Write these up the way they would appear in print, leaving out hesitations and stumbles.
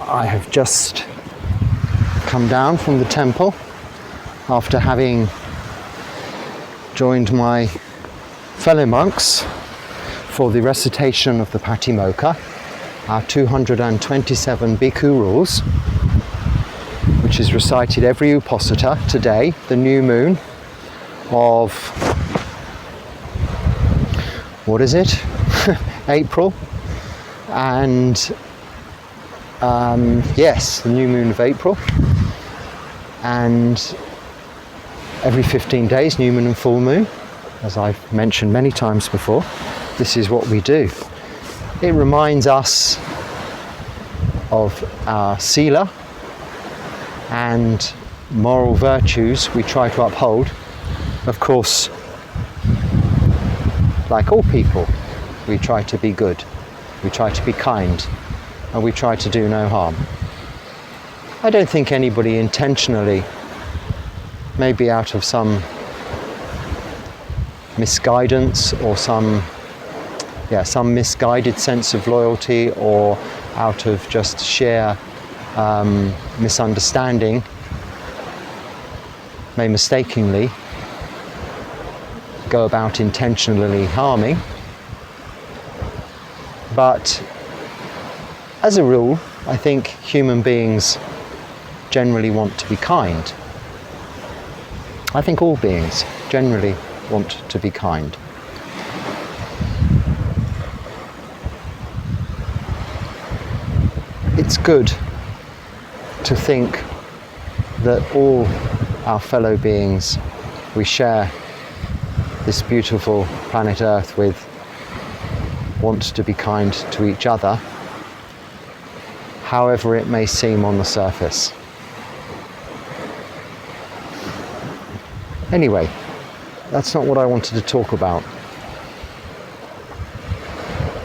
I have just come down from the temple after having joined my fellow monks for the recitation of the Patimokkha, our 227 Bhikkhu rules, which is recited every Uposatha today, the new moon of, what is it? April. And yes, the new moon of April. And every 15 days, new moon and full moon, as I've mentioned many times before, this is what we do. It reminds us of our sila and moral virtues we try to uphold. Of course, like all people, we try to be good, we try to be kind, and we try to do no harm. I don't think anybody intentionally, maybe out of some misguidance or some misguided sense of loyalty, or out of just sheer misunderstanding, may mistakenly go about intentionally harming. But as a rule, I think human beings generally want to be kind. I think all beings generally want to be kind. It's good to think that all our fellow beings we share this beautiful planet Earth with want to be kind to each other, however it may seem on the surface. Anyway, that's not what I wanted to talk about.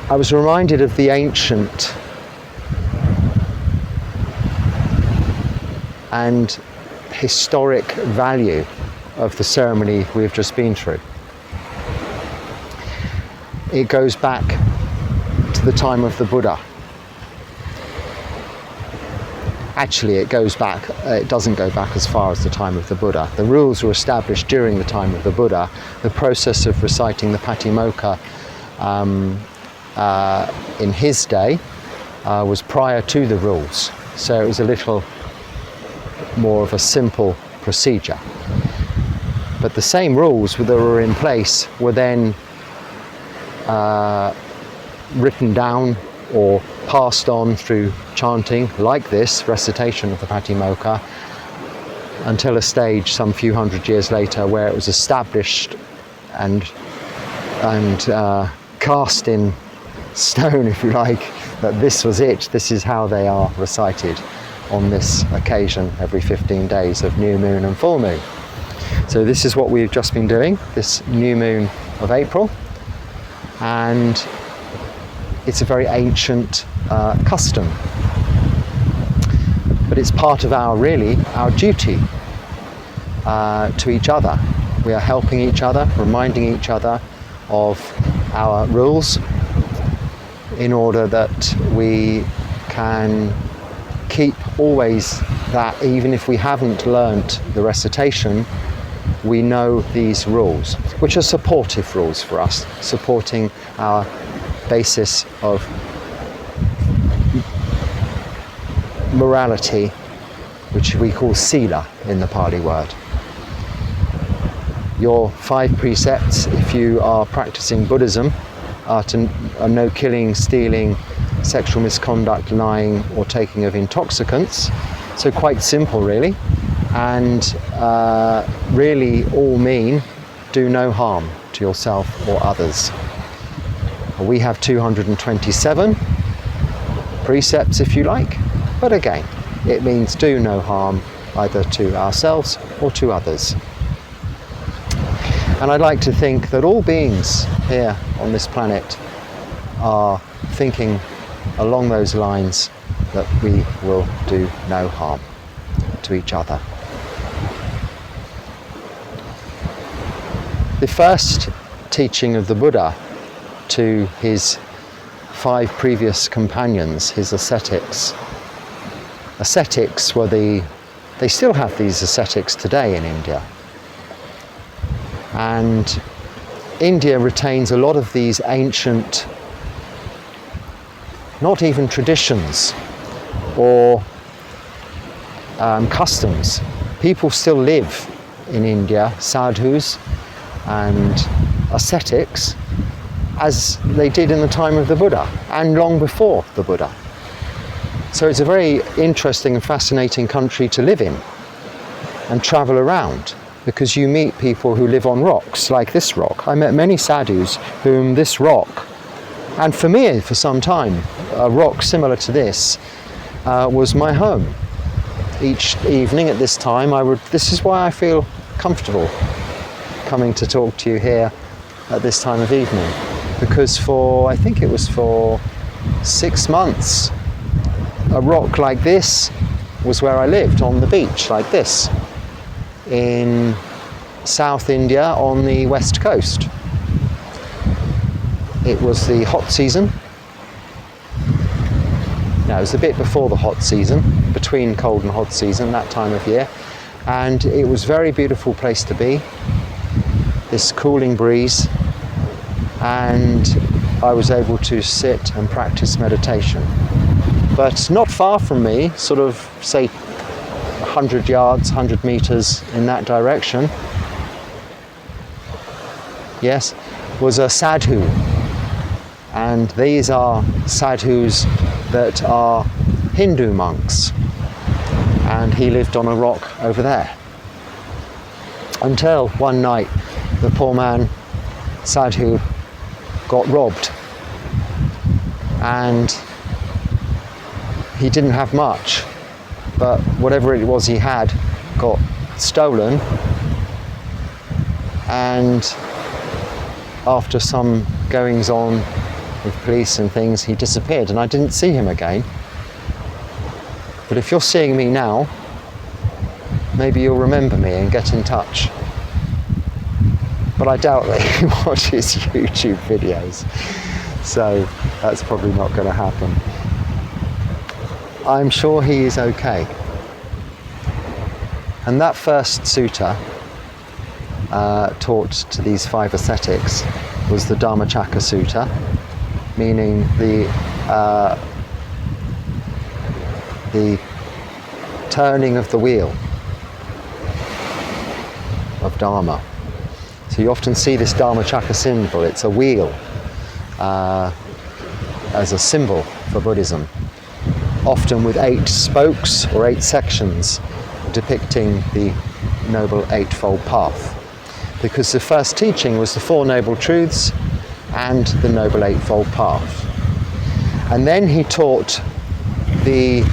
I was reminded of the ancient and historic value of the ceremony we've just been through. It goes back to the time of the Buddha. Actually, it doesn't go back as far as the time of the Buddha. The rules were established during the time of the Buddha. The process of reciting the Patimokkha in his day was prior to the rules. So it was a little more of a simple procedure. But the same rules that were in place were then written down or passed on through chanting like this, recitation of the Patimokkha, until a stage some few hundred years later where it was established and cast in stone, if you like, that this was it, this is how they are recited on this occasion every 15 days of new moon and full moon. So this is what we've just been doing, this new moon of April, and it's a very ancient custom, but it's part of our duty to each other. We are helping each other, reminding each other of our rules in order that we can keep always that, even if we haven't learnt the recitation, we know these rules, which are supportive rules for us, supporting our basis of morality, which we call sila in the Pali word. Your 5 precepts, if you are practicing Buddhism, are no killing, stealing, sexual misconduct, lying, or taking of intoxicants. So quite simple, really, and really all mean do no harm to yourself or others. We have 227 precepts, if you like, but again, it means do no harm either to ourselves or to others. And I'd like to think that all beings here on this planet are thinking along those lines, that we will do no harm to each other. The first teaching of the Buddha to his 5 previous companions, his ascetics, ascetics they still have these ascetics today in India. And India retains a lot of these ancient, not even traditions or customs. People still live in India, sadhus and ascetics, as they did in the time of the Buddha and long before the Buddha. So it's a very interesting and fascinating country to live in and travel around, because you meet people who live on rocks like this rock. I met many sadhus whom this rock, and for me for some time, a rock similar to this was my home. Each evening at this time this is why I feel comfortable coming to talk to you here at this time of evening, because I think it was for 6 months, a rock like this was where I lived, on the beach like this in South India on the west coast. It was the hot season. No, it was a bit before the hot season, between cold and hot season, that time of year, and it was a very beautiful place to be, this cooling breeze, and I was able to sit and practice meditation. But not far from me, sort of say 100 yards, 100 meters in that direction, yes, was a sadhu. And these are sadhus that are Hindu monks. And he lived on a rock over there. Until one night, the poor man, sadhu, got robbed. And he didn't have much, but whatever it was he had got stolen, and after some goings on with police and things, he disappeared and I didn't see him again. But if you're seeing me now, maybe you'll remember me and get in touch. But I doubt that he watches YouTube videos, so that's probably not going to happen. I'm sure he is okay. And that first sutta taught to these 5 ascetics was the Dhammacakka Sutta, meaning the turning of the wheel of Dharma. So you often see this Dhammacakka symbol. It's a wheel as a symbol for Buddhism, often with 8 spokes or 8 sections depicting the Noble Eightfold Path. Because the first teaching was the 4 Noble Truths and the Noble Eightfold Path. And then he taught the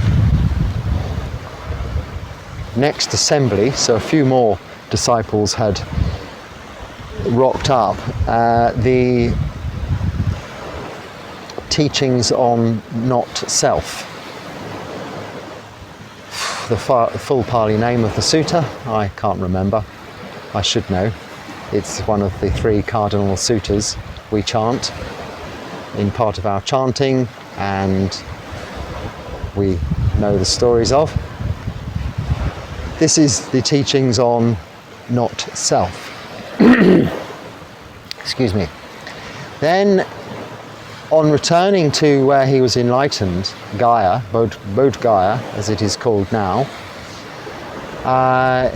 next assembly, so a few more disciples had rocked up, the teachings on not self. The full Pali name of the sutta, I can't remember. I should know. It's one of the 3 cardinal suttas we chant in part of our chanting, and we know the stories of. This is the teachings on not self. Excuse me. Then, on returning to where he was enlightened, Gaya, Bodh Gaya, as it is called now,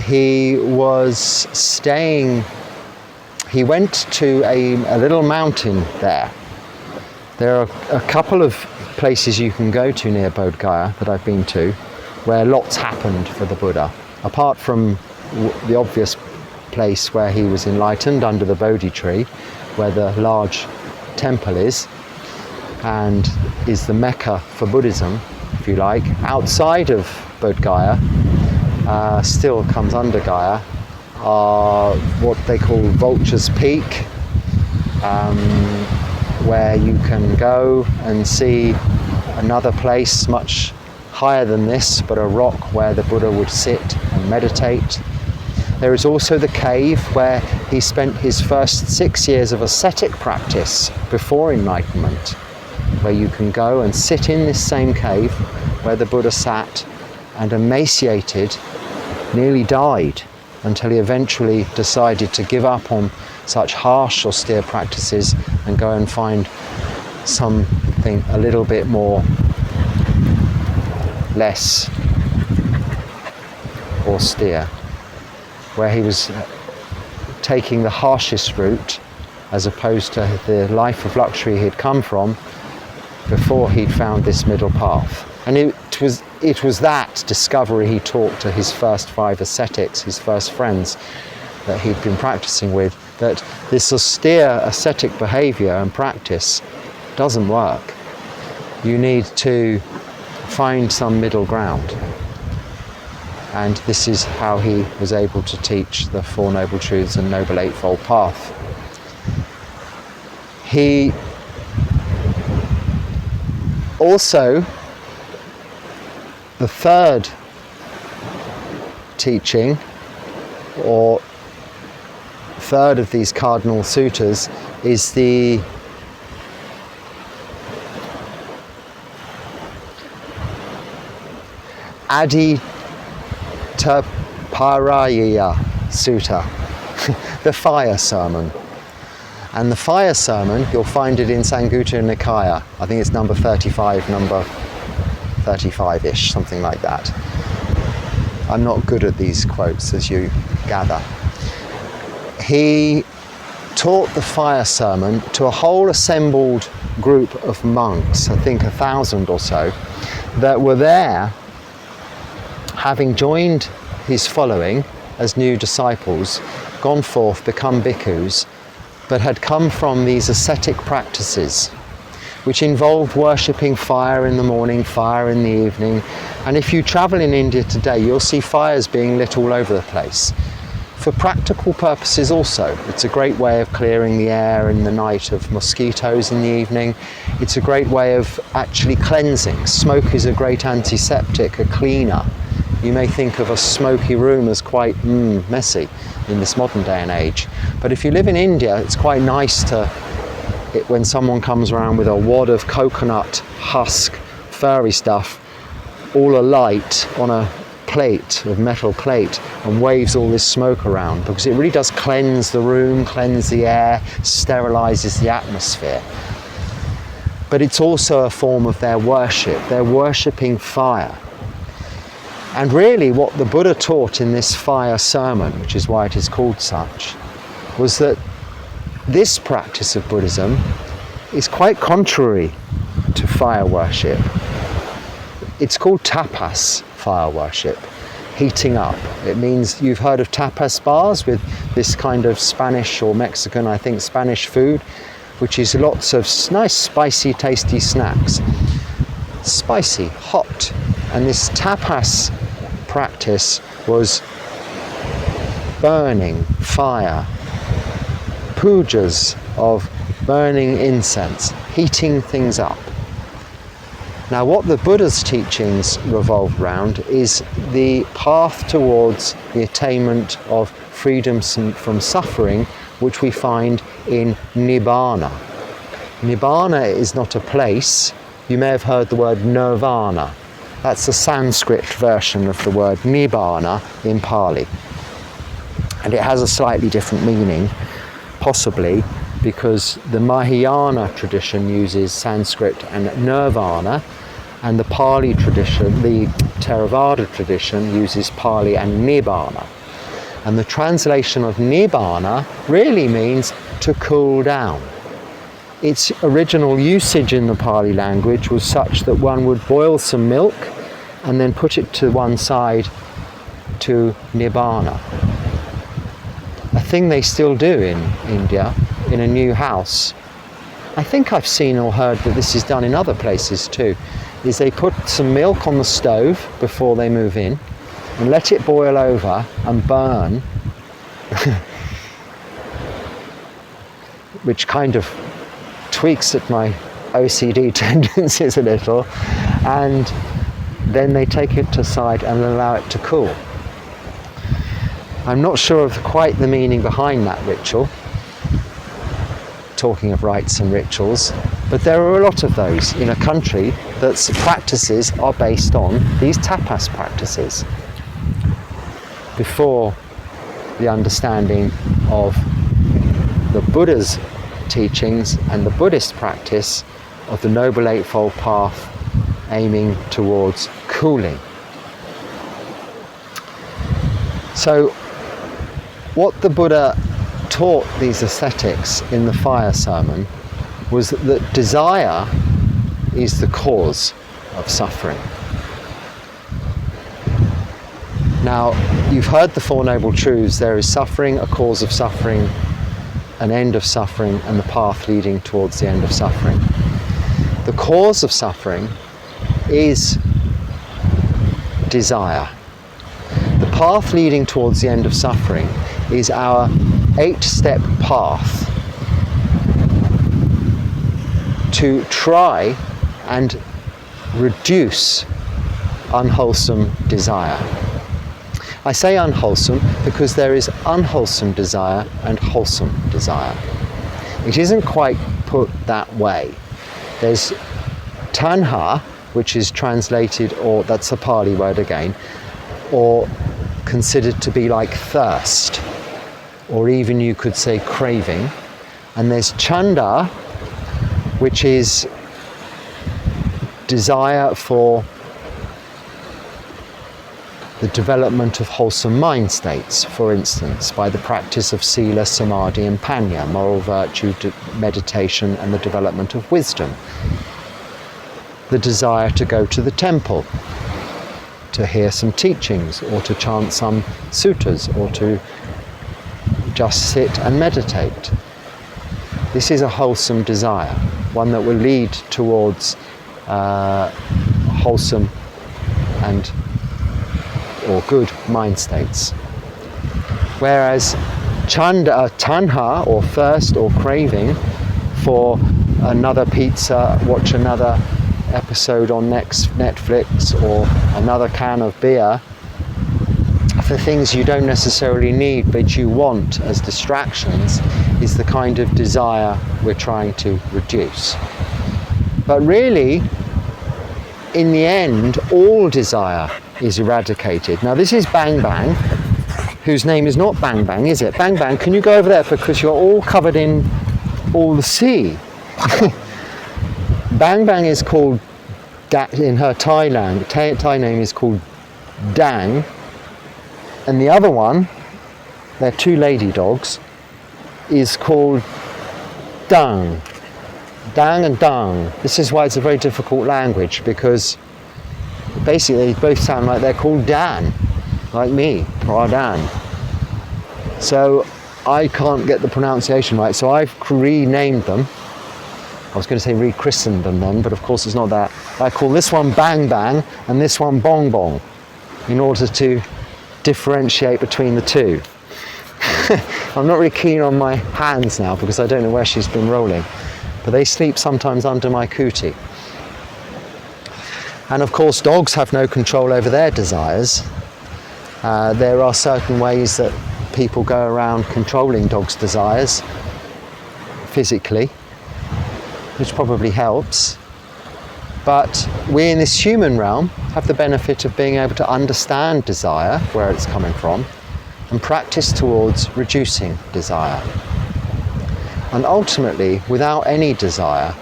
he was staying. He went to a little mountain there. There are a couple of places you can go to near Bodh Gaya that I've been to, where lots happened for the Buddha. Apart from the obvious place where he was enlightened, under the Bodhi tree, where the large temple is, and is the Mecca for Buddhism, if you like. Outside of Bodh Gaya, still comes under Gaya, are what they call Vulture's Peak, where you can go and see another place much higher than this, but a rock where the Buddha would sit and meditate. There is also the cave where he spent his first 6 years of ascetic practice before enlightenment, where you can go and sit in this same cave where the Buddha sat and emaciated, nearly died, until he eventually decided to give up on such harsh, austere practices and go and find something a little bit more less austere, where he was taking the harshest route as opposed to the life of luxury he'd come from before he'd found this middle path. And it was that discovery he taught to his first 5 ascetics, his first friends that he'd been practicing with, that this austere ascetic behavior and practice doesn't work. You need to find some middle ground. And this is how he was able to teach the Four Noble Truths and Noble Eightfold Path. He also, the third teaching, or third of these cardinal suttas, is the Aditaparaya Sutta, the fire sermon. And the fire sermon, you'll find it in Samyutta Nikaya. I think it's number 35, number 35-ish, something like that. I'm not good at these quotes, as you gather. He taught the fire sermon to a whole assembled group of monks, I think 1,000 or so, that were there, having joined his following as new disciples, gone forth, become bhikkhus, but had come from these ascetic practices, which involved worshipping fire in the morning, fire in the evening. And if you travel in India today, you'll see fires being lit all over the place. For practical purposes also. It's a great way of clearing the air in the night of mosquitoes in the evening. It's a great way of actually cleansing. Smoke is a great antiseptic, a cleaner. You may think of a smoky room as quite messy in this modern day and age. But if you live in India, it's quite nice when someone comes around with a wad of coconut husk, furry stuff, all alight on a plate, a metal plate, and waves all this smoke around, because it really does cleanse the room, cleanse the air, sterilizes the atmosphere. But it's also a form of their worship. They're worshipping fire. And really what the Buddha taught in this fire sermon, which is why it is called such, was that this practice of Buddhism is quite contrary to fire worship. It's called tapas, fire worship, heating up. It means, you've heard of tapas bars with this kind of Spanish or Mexican, I think Spanish food, which is lots of nice spicy tasty snacks. Spicy, hot. And this tapas practice was burning fire, pujas of burning incense, heating things up. Now what the Buddha's teachings revolve around is the path towards the attainment of freedom from suffering, which we find in Nibbana. Nibbana is not a place. You may have heard the word nirvana. That's the Sanskrit version of the word Nibbana in Pali. And it has a slightly different meaning, possibly because the Mahayana tradition uses Sanskrit and nirvana, and the Pali tradition, the Theravada tradition, uses Pali and Nibbana. And the translation of Nibbana really means to cool down. Its original usage in the Pali language was such that one would boil some milk and then put it to one side to Nibbana. A thing they still do in India, in a new house. I think I've seen or heard that this is done in other places too, is they put some milk on the stove before they move in and let it boil over and burn, which kind of tweaks at my OCD tendencies a little, and then they take it to side and allow it to cool. I'm not sure of quite the meaning behind that ritual. Talking of rites and rituals, But there are a lot of those in a country that's practices are based on these tapas practices. Before the understanding of the Buddha's teachings and the Buddhist practice of the Noble Eightfold Path aiming towards cooling. So what the Buddha taught these ascetics in the fire sermon was that desire is the cause of suffering. Now, you've heard the Four Noble Truths. There is suffering, a cause of suffering, an end of suffering, and the path leading towards the end of suffering. The cause of suffering is desire. The path leading towards the end of suffering is our 8-step path to try and reduce unwholesome desire. I say unwholesome because there is unwholesome desire and wholesome desire. It isn't quite put that way. There's tanha, which is translated, or that's a Pali word again, or considered to be like thirst, or even you could say craving. And there's chanda, which is desire for the development of wholesome mind states, for instance, by the practice of sila, samadhi and panya, moral virtue, meditation and the development of wisdom. The desire to go to the temple, to hear some teachings, or to chant some suttas, or to just sit and meditate. This is a wholesome desire, one that will lead towards wholesome and or good mind states. Whereas chanda, tanha, or thirst or craving for another pizza, watch another episode on Netflix, or another can of beer, for things you don't necessarily need but you want as distractions, is the kind of desire we're trying to reduce. But really, in the end, all desire is eradicated. Now this is Bang Bang, whose name is not Bang Bang, is it? Bang Bang, can you go over there, because you're all covered in all the sea. Bang Bang is called, in her Thai name is called Dang, and the other one, they're two lady dogs, is called Dang. Dang and Dang. This is why it's a very difficult language, because basically they both sound like they're called Dan, like me, Phra Dan. So I can't get the pronunciation right, so I've renamed them. I was going to say rechristened them then, but of course it's not that. I call this one Bang Bang and this one Bong Bong, in order to differentiate between the two. I'm not really keen on my hands now because I don't know where she's been rolling, but they sleep sometimes under my cootie. And of course dogs have no control over their desires. There are certain ways that people go around controlling dogs' desires physically, which probably helps. But we in this human realm have the benefit of being able to understand desire, where it's coming from, and practice towards reducing desire. And ultimately, without any desire,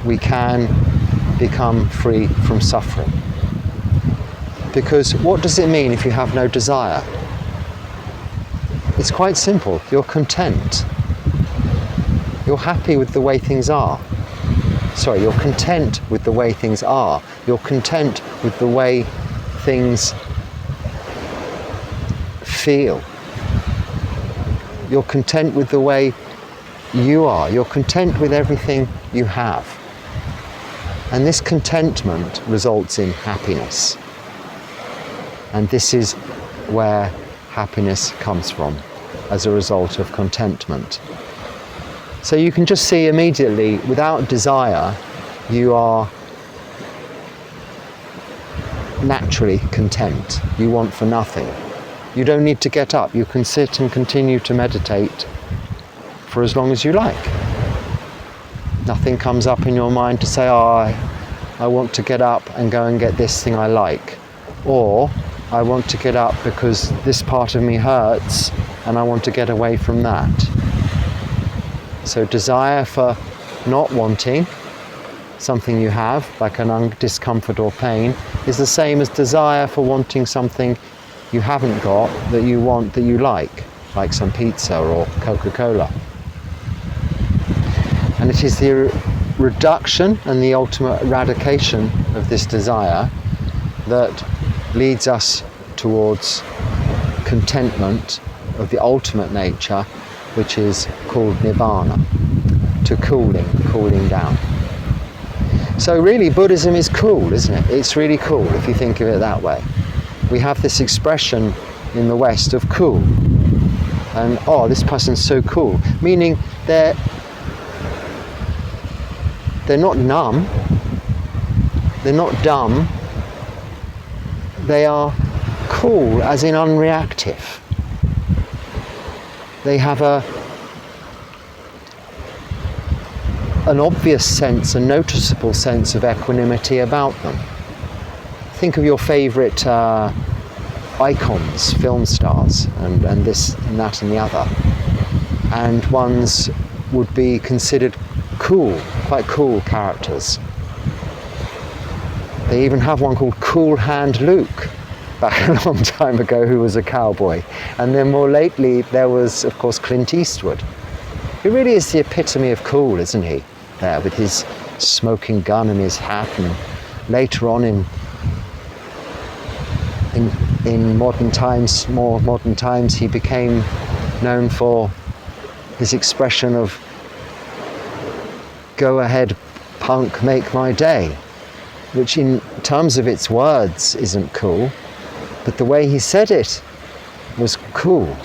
we can become free from suffering. Because what does it mean if you have no desire? It's quite simple. You're content. You're happy with the way things are. Sorry, you're content with the way things are. You're content with the way things feel. You're content with the way you are. You're content with everything you have. And this contentment results in happiness. And this is where happiness comes from, as a result of contentment. So you can just see immediately, without desire, you are naturally content. You want for nothing. You don't need to get up. You can sit and continue to meditate for as long as you like. Nothing comes up in your mind to say, oh, I want to get up and go and get this thing I like. Or, I want to get up because this part of me hurts and I want to get away from that. So desire for not wanting something you have, like an discomfort or pain, is the same as desire for wanting something you haven't got that you want, that you like some pizza or Coca-Cola. And it is the reduction and the ultimate eradication of this desire that leads us towards contentment of the ultimate nature, which is called nibbana, to cooling down. So really Buddhism is cool, isn't it? It's really cool if you think of it that way. We have this expression in the West of cool. And, oh, this person's so cool. Meaning they're not numb, they're not dumb, they are cool as in unreactive. They have an obvious sense, a noticeable sense of equanimity about them. Think of your favourite icons, film stars, and this and that and the other. And ones would be considered cool, quite cool characters. They even have one called Cool Hand Luke, back a long time ago, who was a cowboy. And then more lately there was, of course, Clint Eastwood. He really is the epitome of cool, isn't he? There with his smoking gun and his hat, and later on in modern times, more modern times, he became known for his expression of "Go ahead, punk, make my day," which in terms of its words isn't cool, but the way he said it was cool.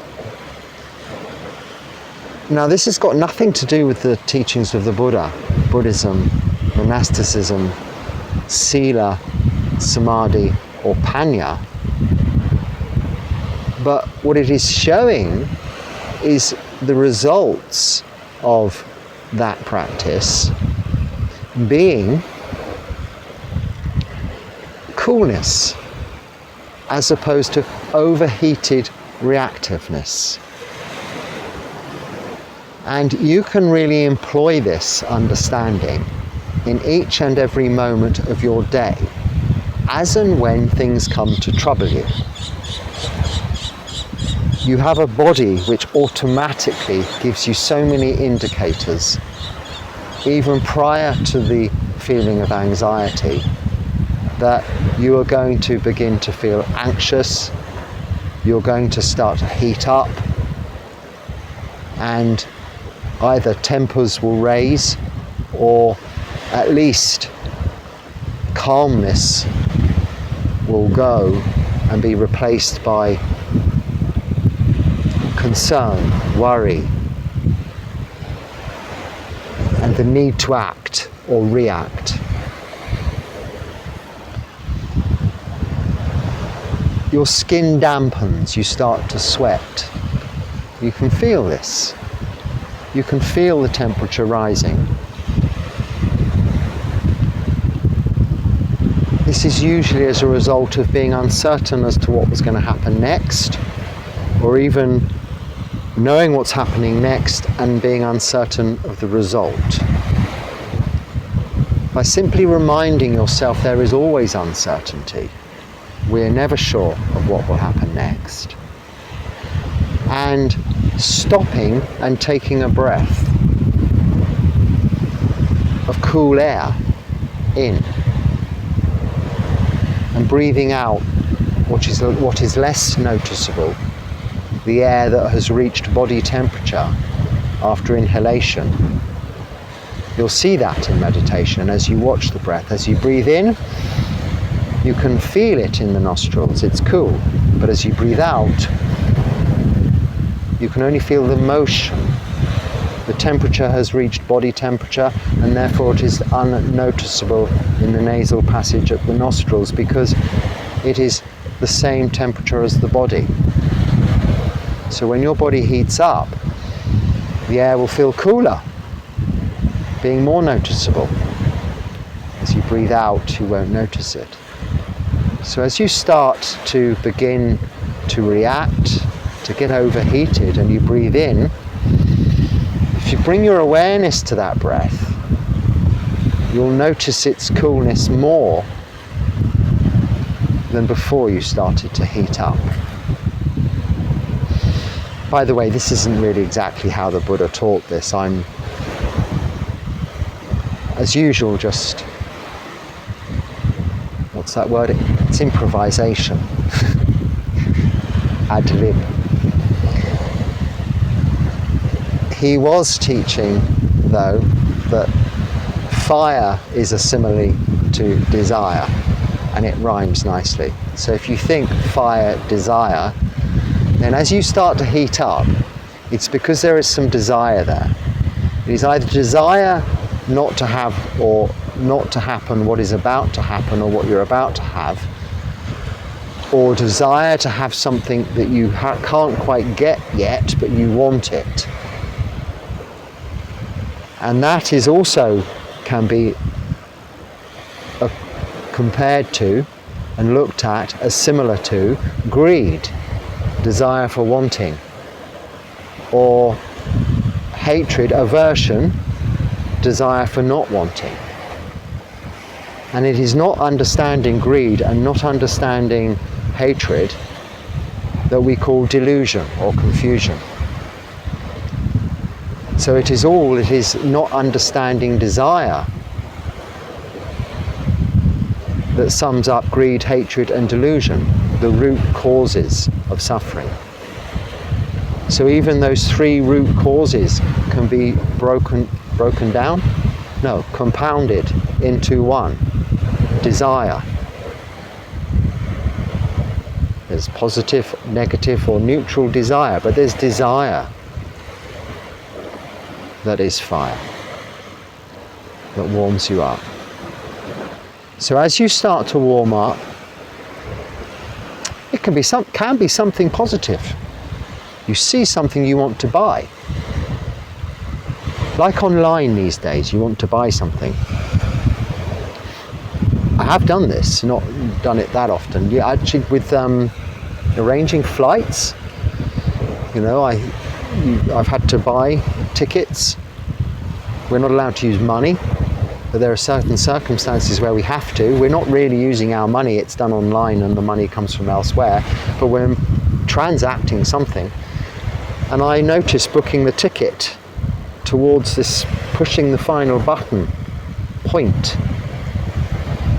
Now this has got nothing to do with the teachings of the Buddha, Buddhism, monasticism, sila, samadhi or panya. But what it is showing is the results of that practice being coolness as opposed to overheated reactiveness. And you can really employ this understanding in each and every moment of your day, as and when things come to trouble you. You have a body which automatically gives you so many indicators, even prior to the feeling of anxiety, that you are going to begin to feel anxious, you're going to start to heat up, and either tempers will raise, or at least calmness will go and be replaced by concern, worry, and the need to act or react. Your skin dampens, you start to sweat. You can feel this. You can feel the temperature rising. This is usually as a result of being uncertain as to what was going to happen next, or even knowing what's happening next and being uncertain of the result. By simply reminding yourself there is always uncertainty, we're never sure of what will happen next, and stopping and taking a breath of cool air in, and breathing out what is less noticeable, the air that has reached body temperature after inhalation. You'll see that in meditation as you watch the breath. As you breathe in, you can feel it in the nostrils, it's cool, but as you breathe out, you can only feel the motion. The temperature has reached body temperature, and therefore it is unnoticeable in the nasal passage at the nostrils, because it is the same temperature as the body. So when your body heats up, the air will feel cooler. being more noticeable. As you breathe out, you won't notice it. So as you start to begin to react, to get overheated, and you breathe in, if you bring your awareness to that breath, you'll notice its coolness more than before you started to heat up. By the way, this isn't really exactly how the Buddha taught this. I'm, as usual, just, what's that word? It's improvisation. Ad lib. He was teaching, though, that fire is a simile to desire, and it rhymes nicely. So if you think fire, desire, then as you start to heat up, it's because there is some desire there. It is either desire not to have or not to happen what is about to happen or what you're about to have, or desire to have something that you can't quite get yet, but you want it. And that is also can be compared to and looked at as similar to greed, desire for wanting, or hatred, aversion, desire for not wanting. And it is not understanding greed and not understanding hatred that we call delusion or confusion. So it is not understanding desire that sums up greed, hatred and delusion, the root causes of suffering. So even those three root causes can be broken down? No, compounded into one, desire. There's positive, negative or neutral desire, but there's desire that is fire, that warms you up. So as you start to warm up, it can be something positive. You see something you want to buy. Like online these days, you want to buy something. I have done this, not done it that often. Yeah, actually with arranging flights, you know, I've had to buy tickets. We're not allowed to use money, but there are certain circumstances where we have to. We're not really using our money, it's done online and the money comes from elsewhere, but we're transacting something. And I noticed booking the ticket towards this pushing the final button point.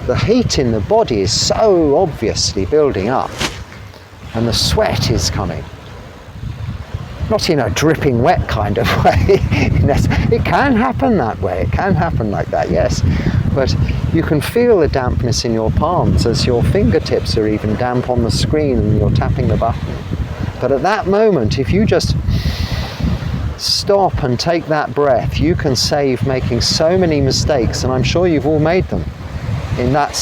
The heat in the body is so obviously building up and the sweat is coming. Not in a dripping wet kind of way. It can happen that way, it can happen like that, yes. But you can feel the dampness in your palms as your fingertips are even damp on the screen and you're tapping the button. But at that moment, if you just stop and take that breath, you can save making so many mistakes, and I'm sure you've all made them. In that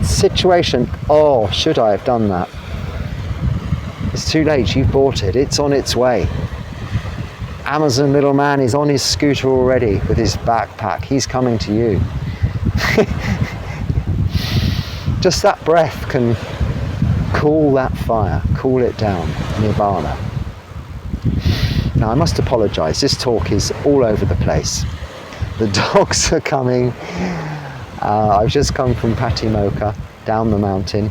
situation, oh, should I have done that? It's too late, you've bought it, it's on its way. Amazon little man is on his scooter already with his backpack, he's coming to you. Just that breath can cool that fire, cool it down, nibbana. Now I must apologise, this talk is all over the place. The dogs are coming. I've just come from Patimokkha, down the mountain.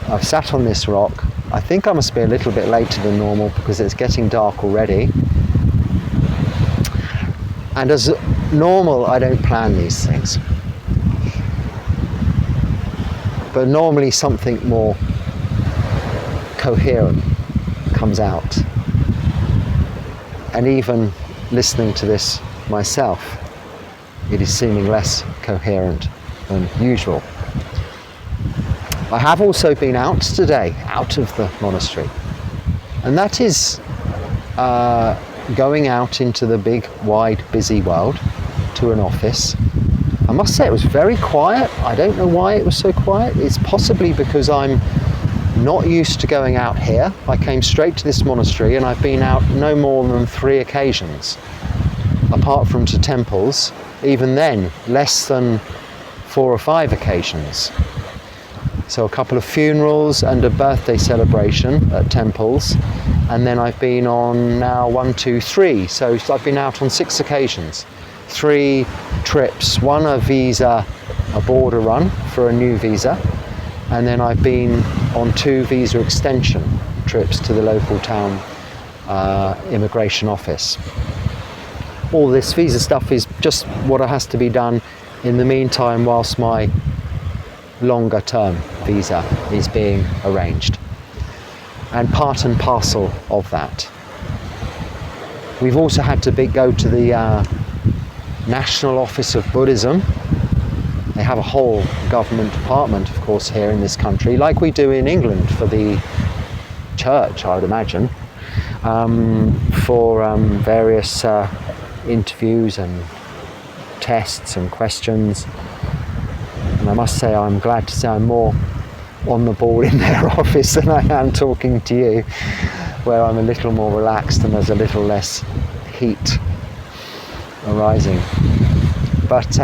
I've sat on this rock. I think I must be a little bit later than normal because it's getting dark already. And as normal, I don't plan these things. But normally something more coherent comes out. And even listening to this myself, it is seeming less coherent than usual. I have also been out today, out of the monastery, and that is going out into the big, wide, busy world to an office. I must say it was very quiet. I don't know why it was so quiet. It's possibly because I'm not used to going out here. I came straight to this monastery and I've been out no more than 3 occasions up apart from to temples, even then, less than 4 or 5 occasions. So a couple of funerals and a birthday celebration at temples, and then I've been on now 1, 2, 3. So I've been out on 6 occasions. 3 trips, one a visa, a border run for a new visa, and then I've been on 2 visa extension trips to the local town immigration office. All this visa stuff is just what has to be done in the meantime whilst my longer term visa is being arranged, and part and parcel of that. We've also had to go to the National Office of Buddhism. They have a whole government department, of course, here in this country, like we do in England for the church, I would imagine, for various interviews and tests and questions. And I must say, I'm glad to say I'm more on the ball in their office than I am talking to you, where I'm a little more relaxed and there's a little less heat arising. But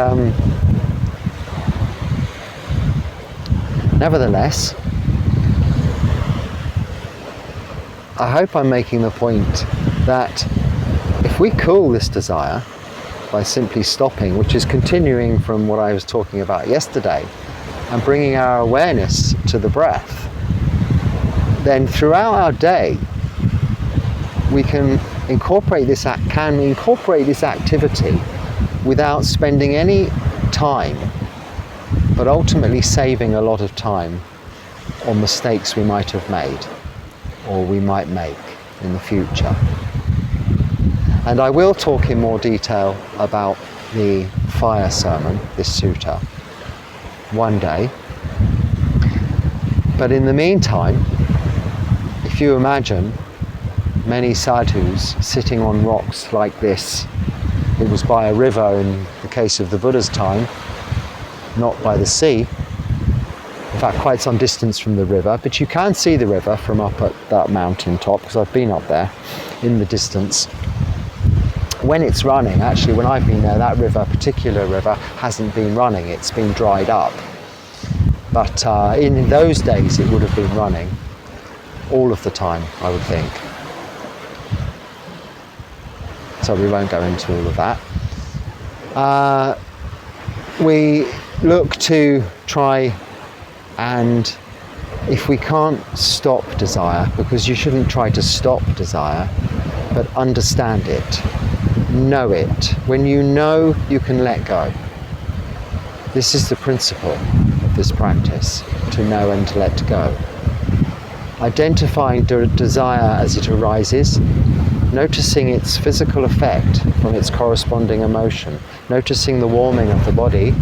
nevertheless, I hope I'm making the point that if we cool this desire by simply stopping, which is continuing from what I was talking about yesterday, and bringing our awareness to the breath, then throughout our day we can incorporate this activity without spending any time, but ultimately saving a lot of time on mistakes we might have made or we might make in the future. And I will talk in more detail about the fire sermon, this sutta, one day. But in the meantime, if you imagine many sadhus sitting on rocks like this, it was by a river in the case of the Buddha's time, not by the sea. In fact, quite some distance from the river, but you can see the river from up at that mountain top, because I've been up there in the distance. When it's running, actually when I've been there, that particular river hasn't been running, it's been dried up. But in those days it would have been running all of the time, I would think. So we won't go into all of that. We look to try, and if we can't stop desire, because you shouldn't try to stop desire, but understand it, know it. When you know, you can let go. This is the principle of this practice, to know and to let go. Identifying desire as it arises, noticing its physical effect from its corresponding emotion, noticing the warming of the body,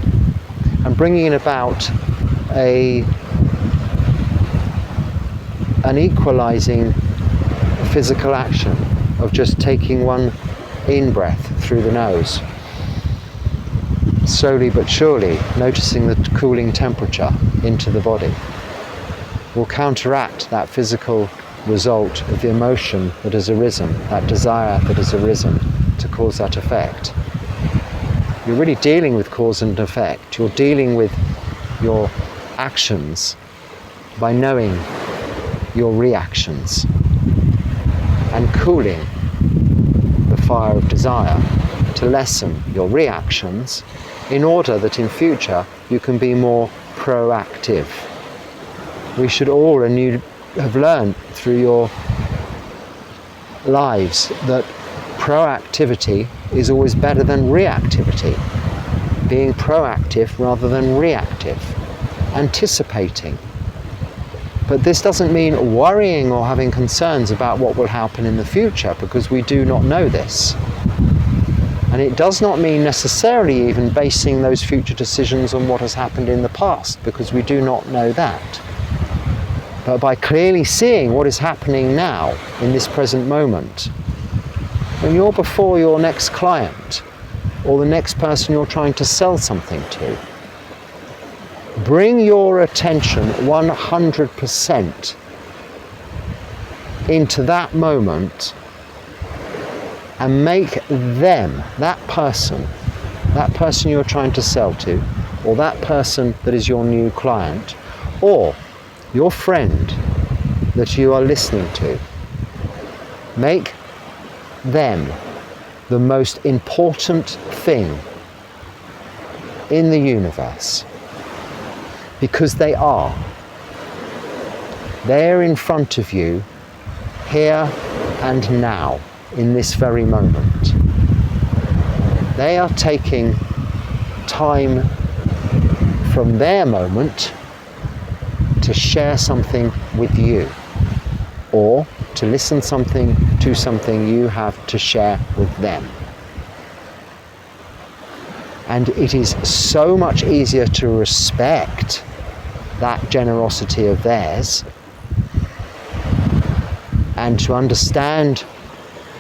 and bringing about an equalizing physical action of just taking one in-breath through the nose. Slowly but surely, noticing the cooling temperature into the body will counteract that physical result of the emotion that has arisen, that desire that has arisen to cause that effect. You're really dealing with cause and effect. You're dealing with your actions by knowing your reactions and cooling the fire of desire to lessen your reactions, in order that in future you can be more proactive. We should all, and you have learned through your lives, that proactivity is always better than reactivity. Being proactive rather than reactive, anticipating. But this doesn't mean worrying or having concerns about what will happen in the future, because we do not know this. And it does not mean necessarily even basing those future decisions on what has happened in the past, because we do not know that. But by clearly seeing what is happening now, in this present moment, when you're before your next client, or the next person you're trying to sell something to, bring your attention 100% into that moment and make them, that person you're trying to sell to, or that person that is your new client, or your friend that you are listening to, make them the most important thing in the universe, because they are. They're in front of you, here and now, in this very moment. They are taking time from their moment to share something with you, or to listen to something you have to share with them. And it is so much easier to respect that generosity of theirs and to understand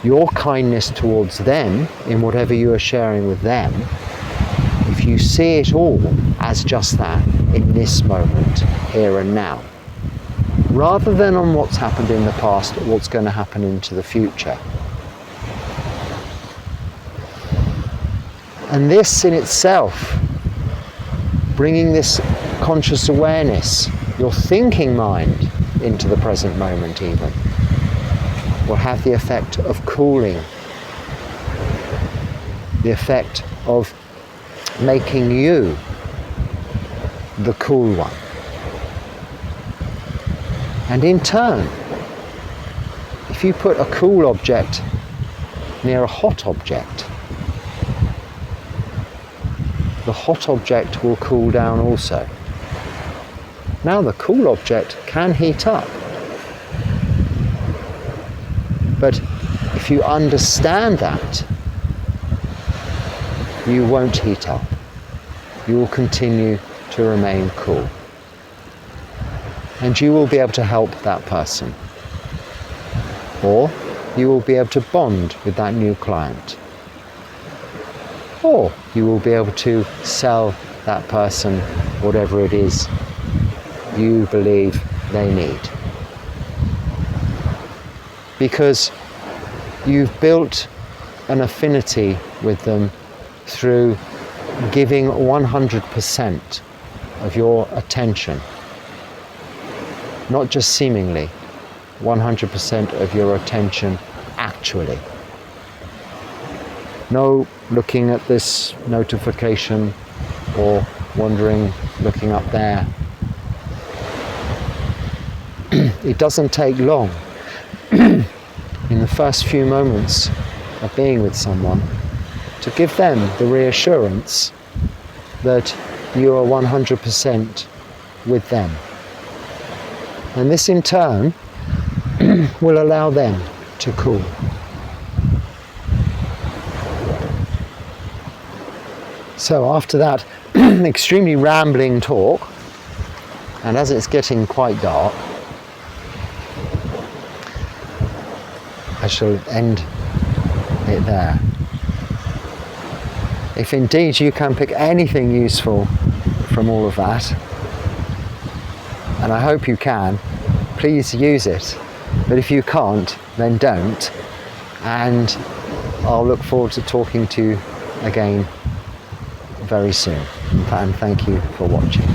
your kindness towards them in whatever you are sharing with them, if you see it all as just that, in this moment, here and now, rather than on what's happened in the past or what's going to happen into the future. And this in itself, bringing this conscious awareness, your thinking mind, into the present moment even, will have the effect of cooling, the effect of making you the cool one. And in turn, if you put a cool object near a hot object, the hot object will cool down also. Now the cool object can heat up. But if you understand that, you won't heat up. You will continue to remain cool. And you will be able to help that person. Or you will be able to bond with that new client. Or you will be able to sell that person whatever it is you believe they need. Because you've built an affinity with them through giving 100% of your attention. Not just seemingly, 100% of your attention actually. No looking at this notification or wandering, looking up there. It doesn't take long in the first few moments of being with someone to give them the reassurance that you are 100% with them. And this in turn will allow them to cool. So after that extremely rambling talk, and as it's getting quite dark, I shall end it there. If indeed you can pick anything useful from all of that, and I hope you can, please use it. But if you can't, then don't. And I'll look forward to talking to you again very soon. And thank you for watching.